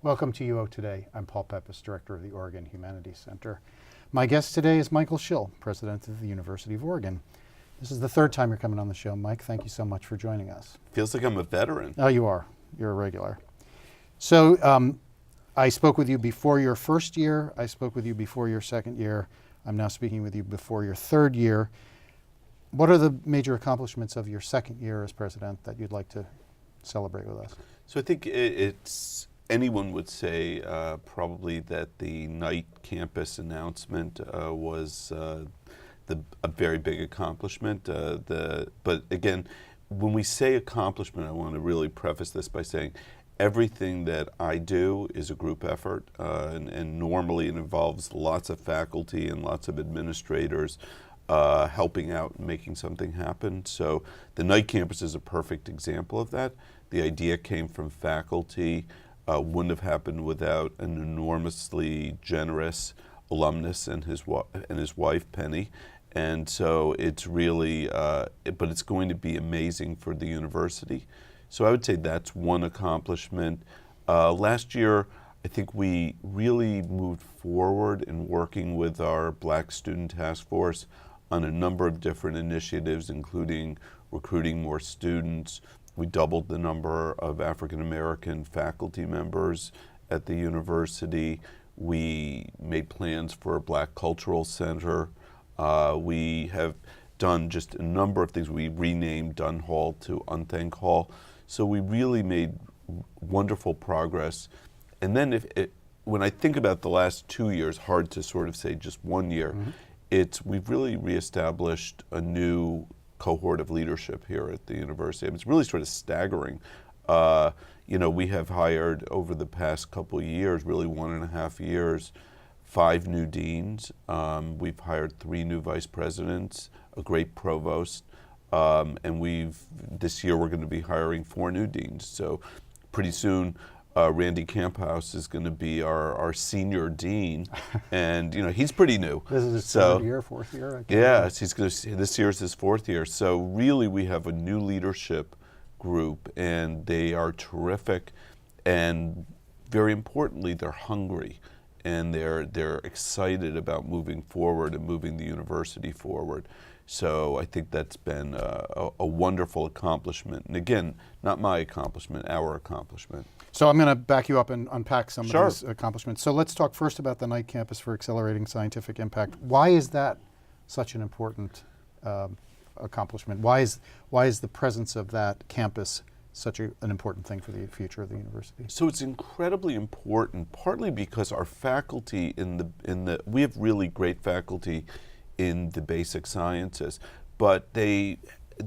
Welcome to UO Today. I'm Paul Peppis, Director of the Oregon Humanities Center. My guest today is Michael Schill, President of the University of Oregon. This is the third time you're coming on the show, Mike. Thank you so much for joining us. Feels like I'm a veteran. Oh, you are. You're a regular. So I spoke with you before your first year. I spoke with you before your second year. I'm now speaking with you before your third year. What are the major accomplishments of your second year as president that you'd like to celebrate with us? So I think anyone would say probably that the Knight campus announcement was a very big accomplishment. But again, when we say accomplishment, I want to really preface this by saying everything that I do is a group effort, and normally it involves lots of faculty and lots of administrators helping out and making something happen. So the Knight campus is a perfect example of that. The idea came from faculty. Wouldn't have happened without an enormously generous alumnus and his wife, Penny. And so it's really, but it's going to be amazing for the university. So I would say that's one accomplishment. Last year, I think we really moved forward in working with our Black Student Task Force on a number of different initiatives, including recruiting more students. We doubled the number of African American faculty members at the university. We made plans for a Black Cultural Center. We have done just a number of things. We renamed Dunn Hall to Unthank Hall. So we really made wonderful progress. And then when I think about the last 2 years, hard to sort of say just 1 year, we've really reestablished a new cohort of leadership here at the university. I mean, it's really sort of staggering. We have hired over the past couple of years, really 1.5 years, 5 new deans. We've hired 3 new vice presidents, a great provost, and this year we're going to be hiring 4 new deans. So pretty soon, Randy Camphouse is going to be our senior dean, and he's pretty new. This is his third year, fourth year? Yes, this year is his 4th year. So really we have a new leadership group, and they are terrific, and very importantly, they're hungry, and they're excited about moving forward and moving the university forward. So I think that's been a wonderful accomplishment. And again, not my accomplishment, our accomplishment. So I'm going to back you up and unpack some Sure. of these accomplishments. So let's talk first about the Knight campus for accelerating scientific impact. Why is that such an important accomplishment? Why is the presence of that campus such an important thing for the future of the university? So it's incredibly important, partly because our faculty we have really great faculty in the basic sciences, but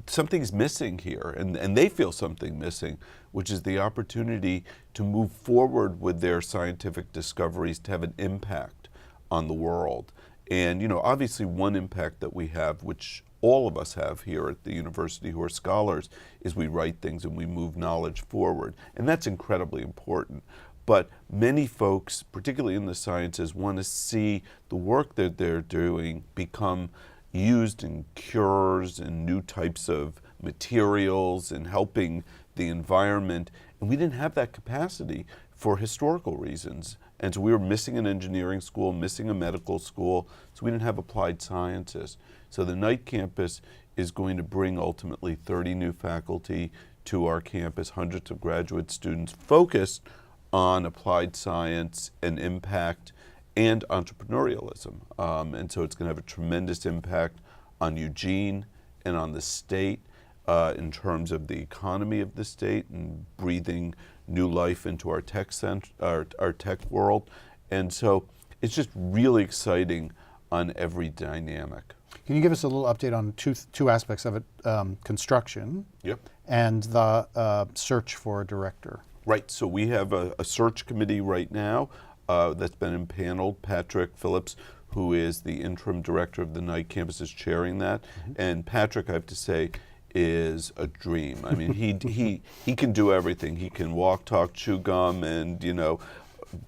something's missing here, and they feel something missing, which is the opportunity to move forward with their scientific discoveries to have an impact on the world. And obviously one impact that we have, which all of us have here at the university who are scholars, is we write things and we move knowledge forward, and that's incredibly important. But many folks, particularly in the sciences, want to see the work that they're doing become used in cures and new types of materials and helping the environment. And we didn't have that capacity for historical reasons. And so we were missing an engineering school, missing a medical school, so we didn't have applied sciences. So the Knight campus is going to bring ultimately 30 new faculty to our campus, hundreds of graduate students focused on applied science and impact and entrepreneurialism. And so it's going to have a tremendous impact on Eugene and on the state in terms of the economy of the state and breathing new life into our tech world. And so it's just really exciting on every dynamic. Can you give us a little update on two aspects of it, construction and the search for a director? Right, so we have a search committee right now that's been impaneled. Patrick Phillips, who is the interim director of the Knight campus, is chairing that. And Patrick, I have to say, is a dream. I mean, he can do everything. He can walk, talk, chew gum, and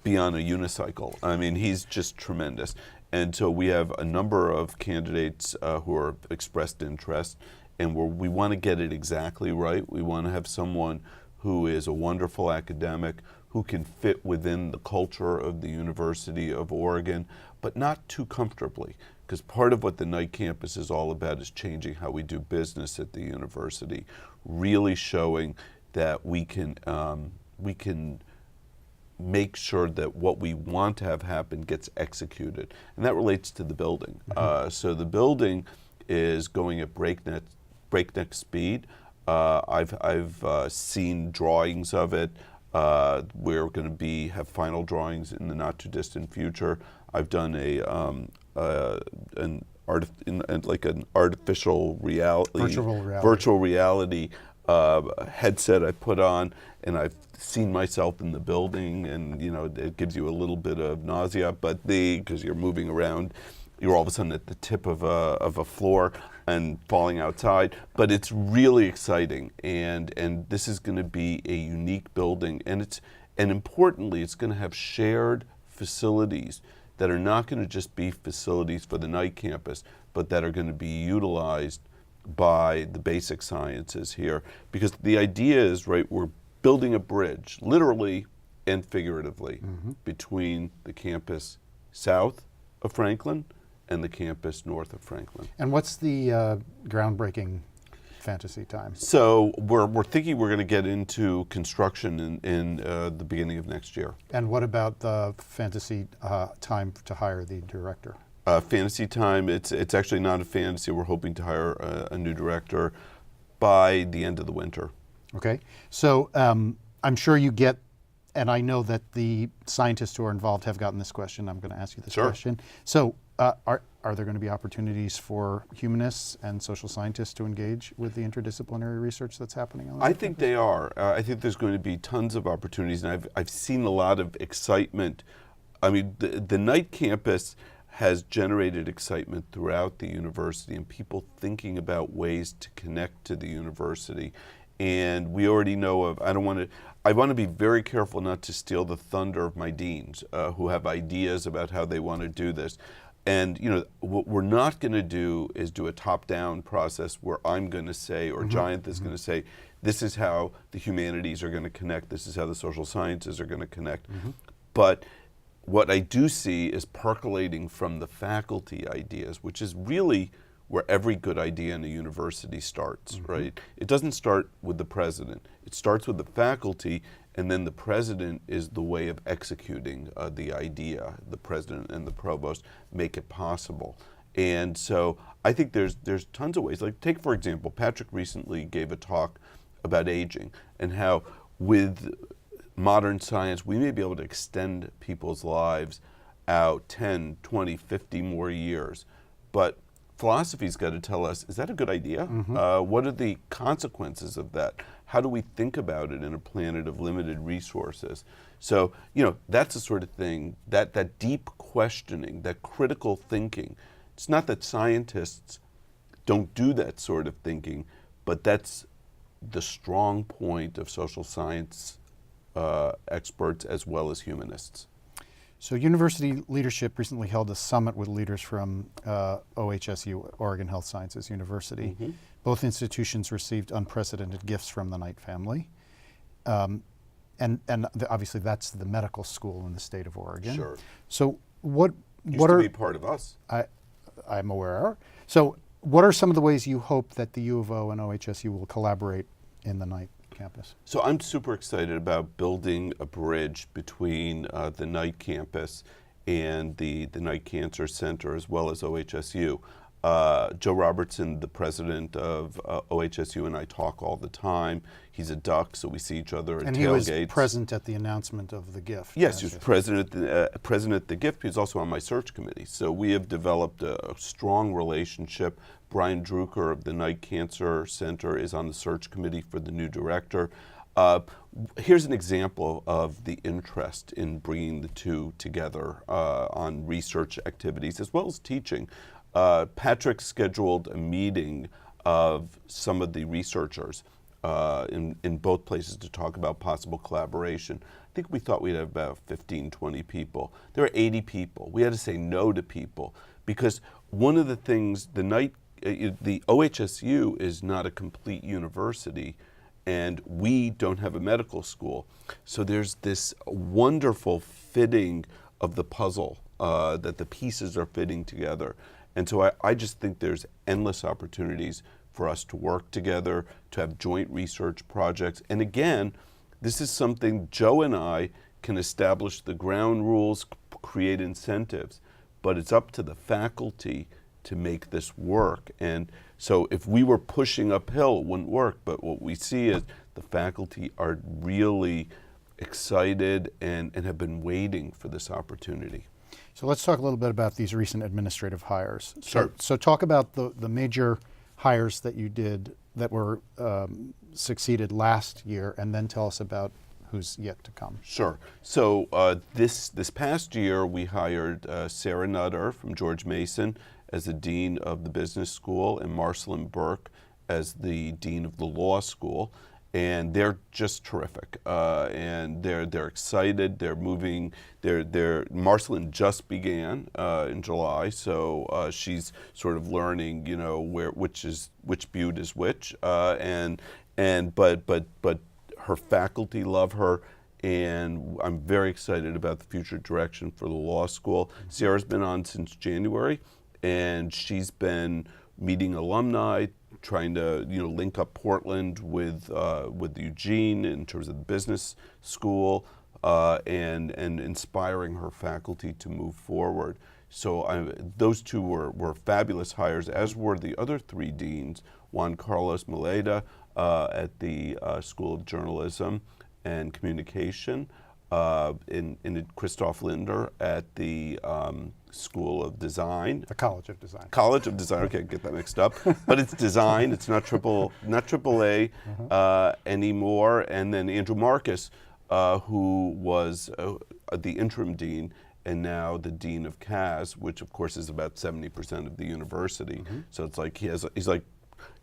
be on a unicycle. I mean, he's just tremendous. And so we have a number of candidates who are expressed interest, and we want to get it exactly right. We want to have someone who is a wonderful academic, who can fit within the culture of the University of Oregon, but not too comfortably. Because part of what the night campus is all about is changing how we do business at the university, really showing that we can make sure that what we want to have happen gets executed. And that relates to the building. So the building is going at breakneck speed. I've seen drawings of it. We're going to have final drawings in the not too distant future. I've done an artificial reality, virtual reality headset I put on, and I've seen myself in the building, and it gives you a little bit of nausea, but because you're moving around, you're all of a sudden at the tip of a floor and falling outside. But it's really exciting, and this is going to be a unique building, and importantly, it's going to have shared facilities that are not going to just be facilities for the night campus, but that are going to be utilized by the basic sciences here. Because the idea is, we're building a bridge, literally and figuratively, between the campus south of Franklin and the campus north of Franklin. And what's the groundbreaking fantasy time? So we're thinking we're going to get into construction in the beginning of next year. And what about the fantasy time to hire the director? Fantasy time, it's actually not a fantasy. We're hoping to hire a new director by the end of the winter. Okay. So I'm sure you get, and I know that the scientists who are involved have gotten this question. I'm going to ask you this question. So are there going to be opportunities for humanists and social scientists to engage with the interdisciplinary research that's happening on the I think they are. I think there's going to be tons of opportunities, and I've seen a lot of excitement. I mean, the night campus has generated excitement throughout the university and people thinking about ways to connect to the university. And we already know of, I want to be very careful not to steal the thunder of my deans who have ideas about how they want to do this. And what we're not going to do is do a top-down process where I'm going to say, or Giant is going to say, this is how the humanities are going to connect, this is how the social sciences are going to connect. But what I do see is percolating from the faculty ideas, which is really where every good idea in a university starts, right? It doesn't start with the president. It starts with the faculty, and then the president is the way of executing the idea. The president and the provost make it possible. And so I think there's tons of ways. Like, take, for example, Patrick recently gave a talk about aging and how with modern science, we may be able to extend people's lives out 10, 20, 50 more years. But philosophy's got to tell us, is that a good idea? What are the consequences of that? How do we think about it in a planet of limited resources? So, that's the sort of thing, that deep questioning, that critical thinking. It's not that scientists don't do that sort of thinking, but that's the strong point of social science experts as well as humanists. So university leadership recently held a summit with leaders from OHSU, Oregon Health Sciences University. Both institutions received unprecedented gifts from the Knight family. Obviously that's the medical school in the state of Oregon. Sure. So what Used to be part of us. I'm aware. So what are some of the ways you hope that the U of O and OHSU will collaborate in the Knight campus? So I'm super excited about building a bridge between the Knight campus and the Knight Cancer Center as well as OHSU. Joe Robertson, the president of OHSU, and I talk all the time. He's a duck, so we see each other at tailgates. And he was present at the announcement of the gift. Yes, he was president at the gift. He was also on my search committee. So we have developed a strong relationship. Brian Drucker of the Knight Cancer Center is on the search committee for the new director. Here's an example of the interest in bringing the two together on research activities as well as teaching. Patrick scheduled a meeting of some of the researchers in both places to talk about possible collaboration. I think we thought we'd have about 15, 20 people. There were 80 people. We had to say no to people because one of the things, the OHSU is not a complete university and we don't have a medical school. So there's this wonderful fitting of the puzzle, that the pieces are fitting together. And so I just think there's endless opportunities for us to work together, to have joint research projects. And again, this is something Joe and I can establish the ground rules, create incentives, but it's up to the faculty to make this work. And so if we were pushing uphill, it wouldn't work. But what we see is the faculty are really excited and have been waiting for this opportunity. So let's talk a little bit about these recent administrative hires. Sure. So talk about the major hires that you did that were succeeded last year, and then tell us about who's yet to come. Sure. So this past year, we hired Sarah Nutter from George Mason as the Dean of the Business School and Marcelin Burke as the Dean of the Law School. And they're just terrific, and they're excited. They're moving. Marcelin just began in July, so she's sort of learning, which butte is which, but her faculty love her, and I'm very excited about the future direction for the law school. Sarah's been on since January, and she's been meeting alumni, trying to link up Portland with Eugene in terms of the business school, and inspiring her faculty to move forward. So those two were fabulous hires, as were the other three deans: Juan Carlos Mileda at the School of Journalism and Communication, and Christoph Linder at the School of Design. The College of Design. College of Design. Okay, get that mixed up. But it's design. It's not triple A anymore. And then Andrew Marcus, who was the interim dean and now the dean of CAS, which of course is about 70% of the university. So it's like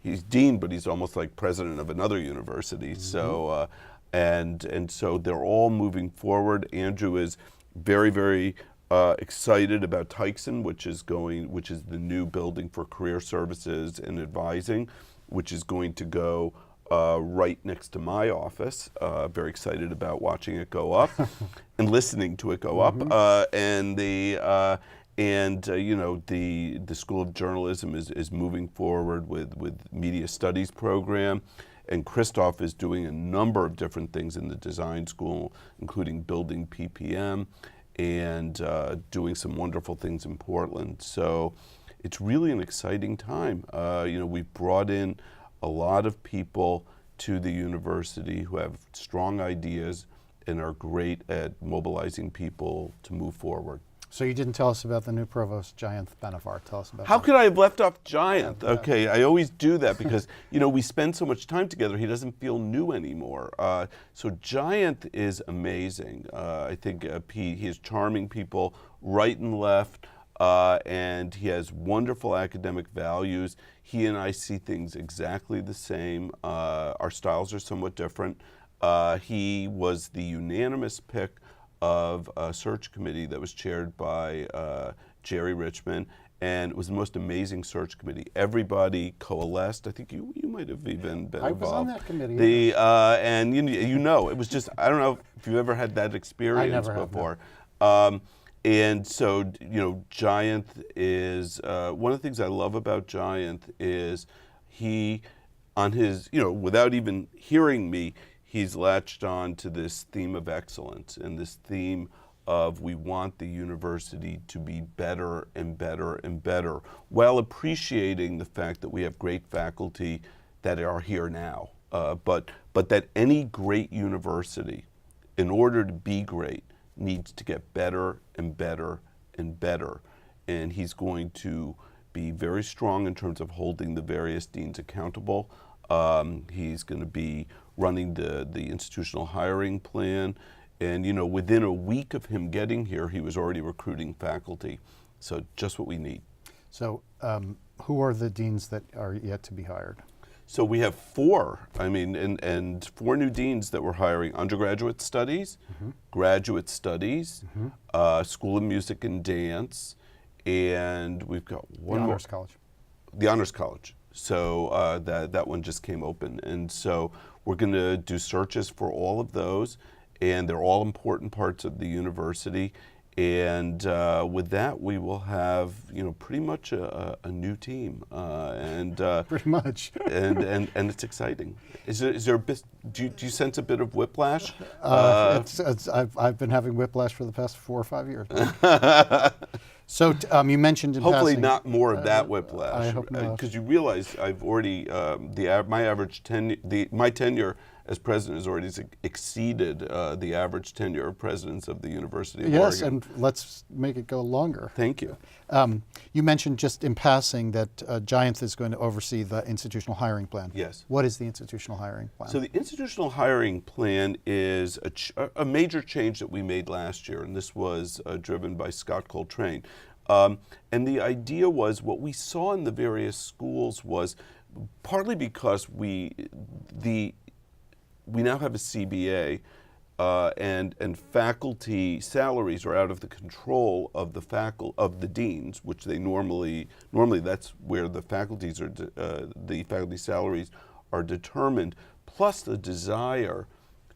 he's dean, but he's almost like president of another university. So and so they're all moving forward. Andrew is very, very excited about Tykson, which is the new building for career services and advising, which is going to go right next to my office. Very excited about watching it go up and listening to it go up. And the School of Journalism is moving forward with media studies program. And Christoph is doing a number of different things in the design school, including building PPM and doing some wonderful things in Portland. So it's really an exciting time. We've brought in a lot of people to the university who have strong ideas and are great at mobilizing people to move forward. So you didn't tell us about the new provost, Jayanth Benavar. Tell us about How that. could I have left off Jayanth? Okay, I always do that because we spend so much time together. He doesn't feel new anymore. So Jayanth is amazing. I think he is charming people right and left, and he has wonderful academic values. He and I see things exactly the same. Our styles are somewhat different. He was the unanimous pick of a search committee that was chaired by Jerry Richmond, and it was the most amazing search committee. Everybody coalesced. I think you might have even been involved. I was on that committee. And it was just, I don't know if you've ever had that experience I never before. And so, Jayanth is, one of the things I love about Jayanth is he, on his, without even hearing me, he's latched on to this theme of excellence and this theme of we want the university to be better and better and better, while appreciating the fact that we have great faculty that are here now. But that any great university, in order to be great, needs to get better and better and better. And he's going to be very strong in terms of holding the various deans accountable. He's going to be running the institutional hiring plan. And, within a week of him getting here, he was already recruiting faculty. So just what we need. So who are the deans that are yet to be hired? So we have four, and four new deans that we're hiring: undergraduate studies, graduate studies, School of Music and Dance, and we've got one more. Honors College. The Honors College. So that one just came open. And so We're going to do searches for all of those, and they're all important parts of the university. And with that, we will have, pretty much a new team, Pretty much. and it's exciting. Is there a bit? Do you sense a bit of whiplash? I've been having whiplash for the past 4 or 5 years. So you mentioned in Hopefully passing, not more of that whiplash. I hope not. Because you realize I've already my tenure as president has already exceeded the average tenure of presidents of the University of Oregon. Yes, and let's make it go longer. Thank you. You mentioned just in passing that Giant is going to oversee the institutional hiring plan. Yes. What is the institutional hiring plan? So the institutional hiring plan is a major change that we made last year, and this was driven by Scott Coltrane. And the idea was, what we saw in the various schools was, partly because we now have a CBA, and faculty salaries are out of the control of the deans, which they normally that's where the faculty salaries are determined. Plus the desire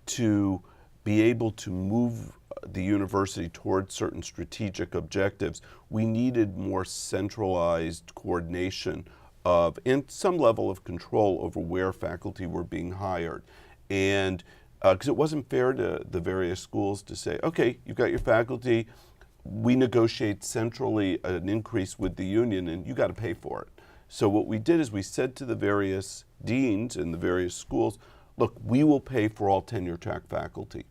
to be able to move the university towards certain strategic objectives, we needed more centralized coordination and some level of control over where faculty were being hired. And because it wasn't fair to the various schools to say, okay, you've got your faculty, we negotiate centrally an increase with the union and you got to pay for it. So what we did is we said to the various deans in the various schools, look, we will pay for all tenure-track faculty.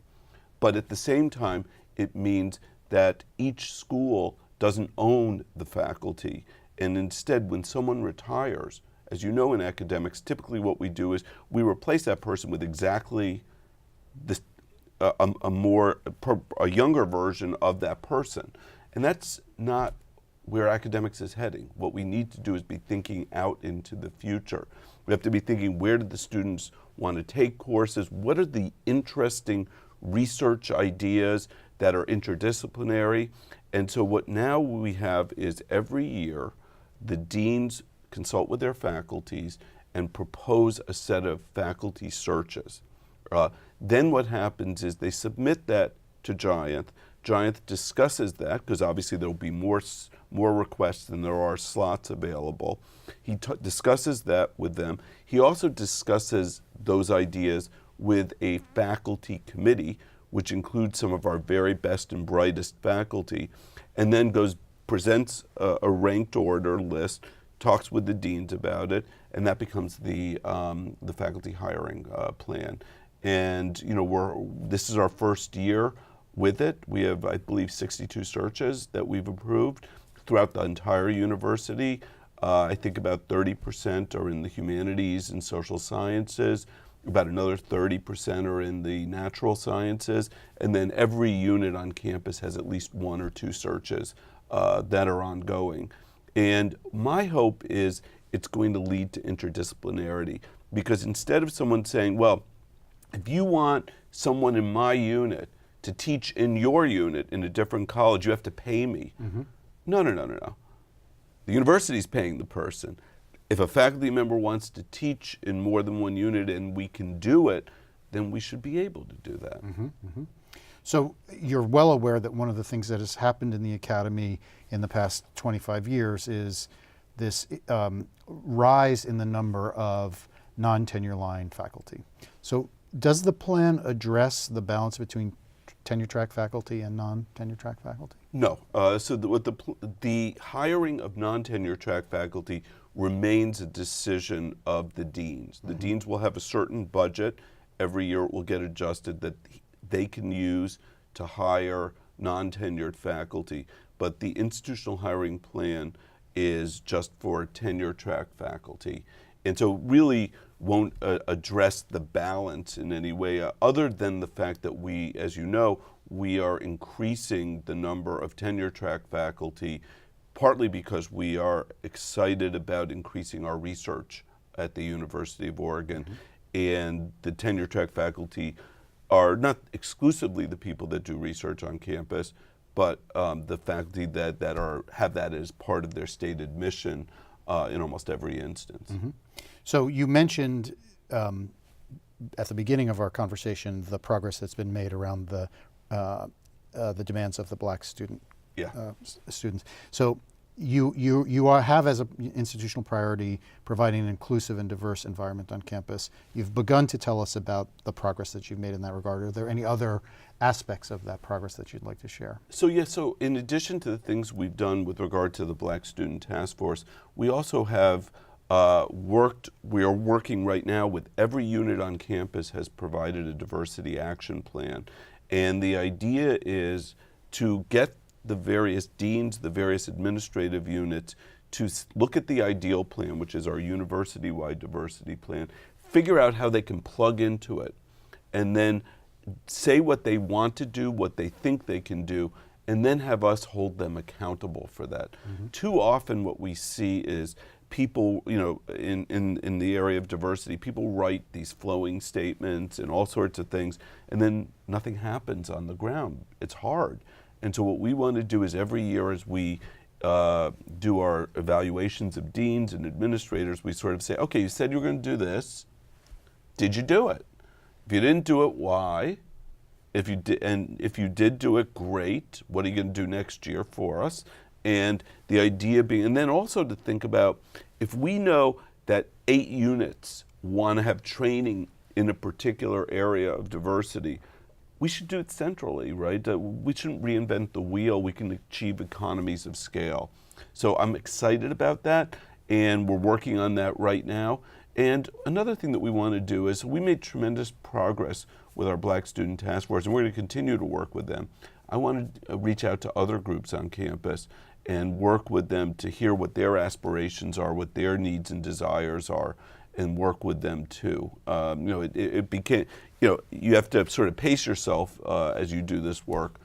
But at the same time, it means that each school doesn't own the faculty. And instead, when someone retires, as you know in academics, typically what we do is we replace that person with exactly a younger version of that person. And that's not where academics is heading. What we need to do is be thinking out into the future. We have to be thinking, where do the students want to take courses? What are the interesting research ideas that are interdisciplinary? And so what now we have is every year the deans consult with their faculties and propose a set of faculty searches. Then what happens is they submit that to Giant. Giant discusses that, because obviously there will be more requests than there are slots available. He discusses that with them. He also discusses those ideas with a faculty committee, which includes some of our very best and brightest faculty, and then presents a ranked order list, talks with the deans about it, and that becomes the faculty hiring plan. And this is our first year with it. We have, I believe, 62 searches that we've approved throughout the entire university. I think about 30% are in the humanities and social sciences. About another 30% are in the natural sciences. And then every unit on campus has at least 1 or 2 searches that are ongoing. And my hope is it's going to lead to interdisciplinarity, because instead of someone saying, well, if you want someone in my unit to teach in your unit in a different college, you have to pay me. Mm-hmm. No. The university's paying the person. If a faculty member wants to teach in more than one unit and we can do it, then we should be able to do that. Mm-hmm, mm-hmm. So you're well aware that one of the things that has happened in the academy in the past 25 years is this rise in the number of non-tenure line faculty. So does the plan address the balance between tenure-track faculty and non-tenure-track faculty? No. So the hiring of non-tenure-track faculty remains a decision of the deans. The deans will have a certain budget. Every year it will get adjusted that they can use to hire non-tenured faculty. But the institutional hiring plan is just for tenure-track faculty. And so really won't address the balance in any way, other than the fact that we, as you know, we are increasing the number of tenure-track faculty, partly because we are excited about increasing our research at the University of Oregon. Mm-hmm. And the tenure-track faculty are not exclusively the people that do research on campus, but the faculty that have that as part of their stated mission in almost every instance. Mm-hmm. So you mentioned at the beginning of our conversation the progress that's been made around the demands of the black students. So have as an institutional priority providing an inclusive and diverse environment on campus. You've begun to tell us about the progress that you've made in that regard. Are there any other aspects of that progress that you'd like to share? So in addition to the things we've done with regard to the Black Student Task Force, we also have we are working right now with every unit on campus has provided a diversity action plan. And the idea is to get the various deans, the various administrative units to look at the ideal plan, which is our university-wide diversity plan, figure out how they can plug into it, and then say what they want to do, what they think they can do, and then have us hold them accountable for that. Mm-hmm. Too often what we see is people, in the area of diversity, people write these flowing statements and all sorts of things, and then nothing happens on the ground. It's hard. And so what we want to do is every year as we do our evaluations of deans and administrators, we sort of say, okay, you said you were going to do this. Did you do it? If you didn't do it, why? If you did do it, great. What are you going to do next year for us? And the idea being, and then also to think about, if we know that 8 units want to have training in a particular area of diversity, we should do it centrally, right? We shouldn't reinvent the wheel. We can achieve economies of scale. So I'm excited about that, and we're working on that right now. And another thing that we want to do is we made tremendous progress with our Black Student Task Force, and we're going to continue to work with them. I want to reach out to other groups on campus and work with them to hear what their aspirations are, what their needs and desires are, and work with them too. It became, you have to sort of pace yourself as you do this work,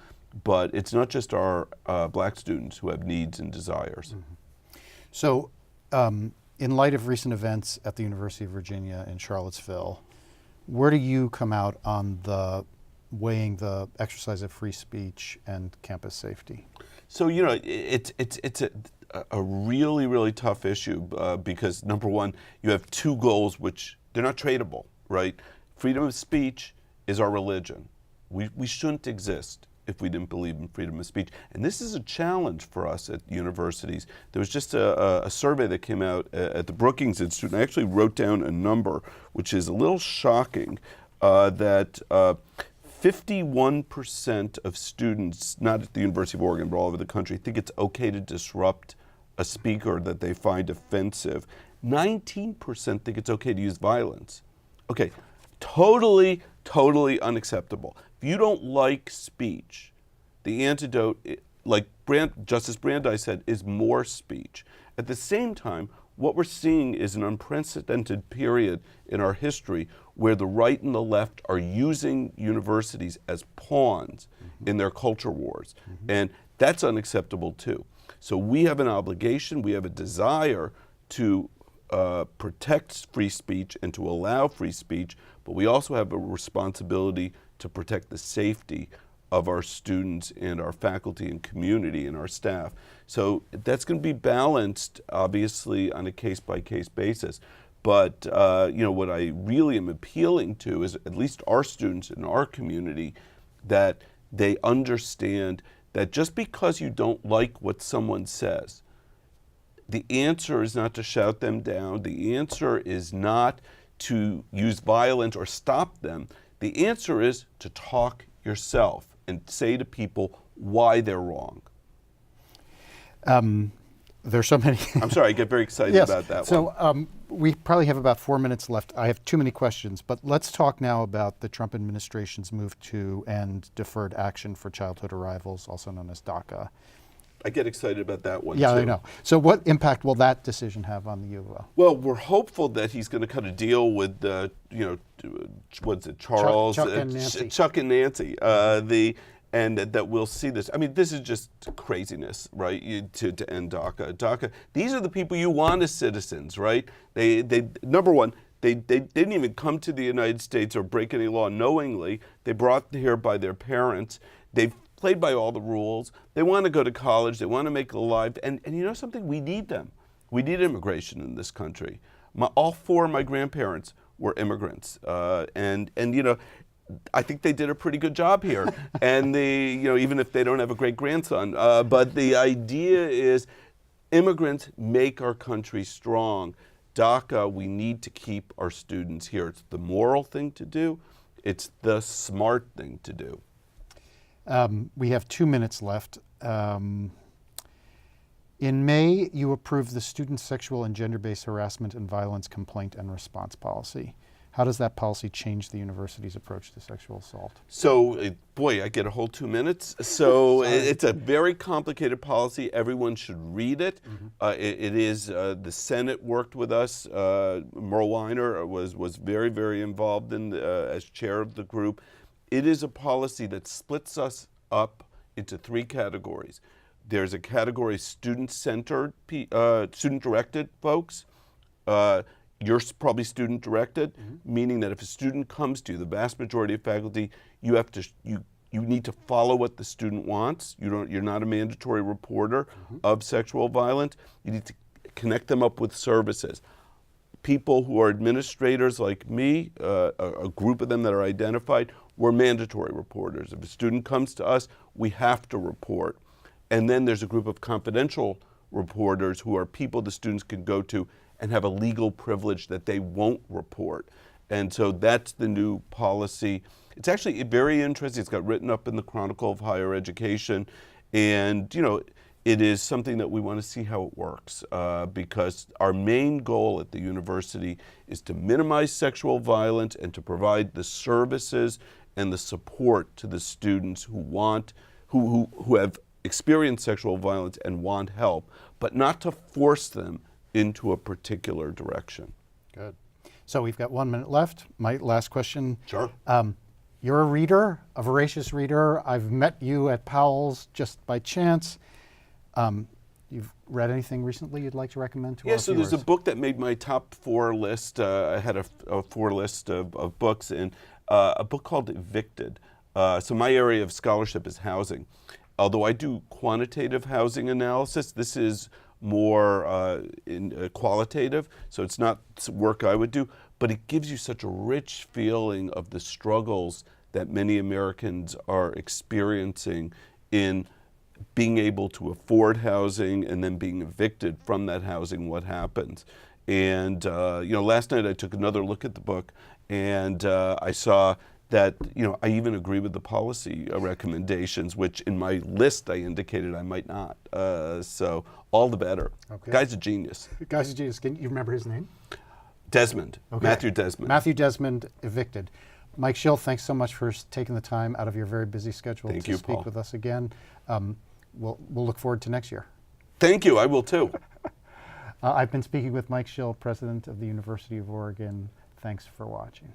but it's not just our black students who have needs and desires. Mm-hmm. So, in light of recent events at the University of Virginia in Charlottesville, where do you come out on weighing the exercise of free speech and campus safety? So, it's a really, really tough issue because, number one, you have 2 goals which they're not tradable, right? Freedom of speech is our religion. We shouldn't exist if we didn't believe in freedom of speech. And this is a challenge for us at universities. There was just a survey that came out at the Brookings Institute, and I actually wrote down a number which is a little shocking, that 51% of students, not at the University of Oregon, but all over the country, think it's okay to disrupt a speaker that they find offensive. 19% think it's okay to use violence. Okay, totally unacceptable. If you don't like speech, the antidote, like Justice Brandeis said, is more speech. At the same time, what we're seeing is an unprecedented period in our history where the right and the left are using universities as pawns in their culture wars. And that's unacceptable too. So we have an obligation, we have a desire to protect free speech and to allow free speech, but we also have a responsibility to protect the safety of our students and our faculty and community and our staff. So that's going to be balanced, obviously, on a case-by-case basis. But what I really am appealing to is at least our students in our community, that they understand that just because you don't like what someone says, the answer is not to shout them down. The answer is not to use violence or stop them. The answer is to talk yourself and say to people why they're wrong. There's so many. I'm sorry, I get very excited about that one. So we probably have about 4 minutes left. I have too many questions, but let's talk now about the Trump administration's move to end deferred action for childhood arrivals, also known as DACA. I get excited about that one, yeah, too. I know. So what impact will that decision have on the U of O? Well, we're hopeful that he's going to cut a deal with, what's it, Charles? Chuck and Nancy. Chuck and Nancy. And that we'll see this. I mean, this is just craziness, right? To end DACA. These are the people you want as citizens, right? They number one, they didn't even come to the United States or break any law knowingly. They brought here by their parents. They've played by all the rules. They want to go to college. They want to make a life. And you know something? We need them. We need immigration in this country. All 4 of my grandparents were immigrants, and you know, I think they did a pretty good job here. And even if they don't have a great grandson, but the idea is immigrants make our country strong. DACA, we need to keep our students here. It's the moral thing to do. It's the smart thing to do. We have 2 minutes left. In May, you approved the Student Sexual and Gender-Based Harassment and Violence Complaint and Response Policy. How does that policy change the university's approach to sexual assault? So, boy, I get a whole 2 minutes. So it's a very complicated policy. Everyone should read it. It is, the Senate worked with us. Merle Weiner was very, very involved in as chair of the group. It is a policy that splits us up into 3 categories. There's a category student-centered, student-directed folks. You're probably student-directed, meaning that if a student comes to you, the vast majority of faculty, you need to follow what the student wants. You're not a mandatory reporter of sexual violence. You need to connect them up with services. People who are administrators like me, a group of them that are identified, we're mandatory reporters. If a student comes to us, we have to report. And then there's a group of confidential reporters who are people the students can go to and have a legal privilege that they won't report. And so that's the new policy. It's actually very interesting. It's got written up in the Chronicle of Higher Education. And, you know, it is something that we want to see how it works because our main goal at the university is to minimize sexual violence and to provide the services and the support to the students who have experienced sexual violence and want help, but not to force them into a particular direction. Good. So we've got 1 minute left. My last question. Sure. You're a reader, a voracious reader. I've met you at Powell's just by chance. You've read anything recently you'd like to recommend to our so viewers? there's a book that made my top 4 list. I had a 4 list of books, and a book called Evicted. So my area of scholarship is housing. Although I do quantitative housing analysis, this is more qualitative, so it's not work I would do, but it gives you such a rich feeling of the struggles that many Americans are experiencing in being able to afford housing and then being evicted from that housing, what happens. And last night I took another look at the book, and I saw that I even agree with the policy recommendations, which in my list I indicated I might not. So all the better. Okay. Guy's a genius. Guy's a genius. Can you remember his name? Desmond. Okay. Matthew Desmond. Matthew Desmond, Evicted. Mike Schill, thanks so much for taking the time out of your very busy schedule to speak Paul. with us again. We'll look forward to next year. Thank you. I will too. I've been speaking with Mike Schill, President of the University of Oregon. Thanks for watching.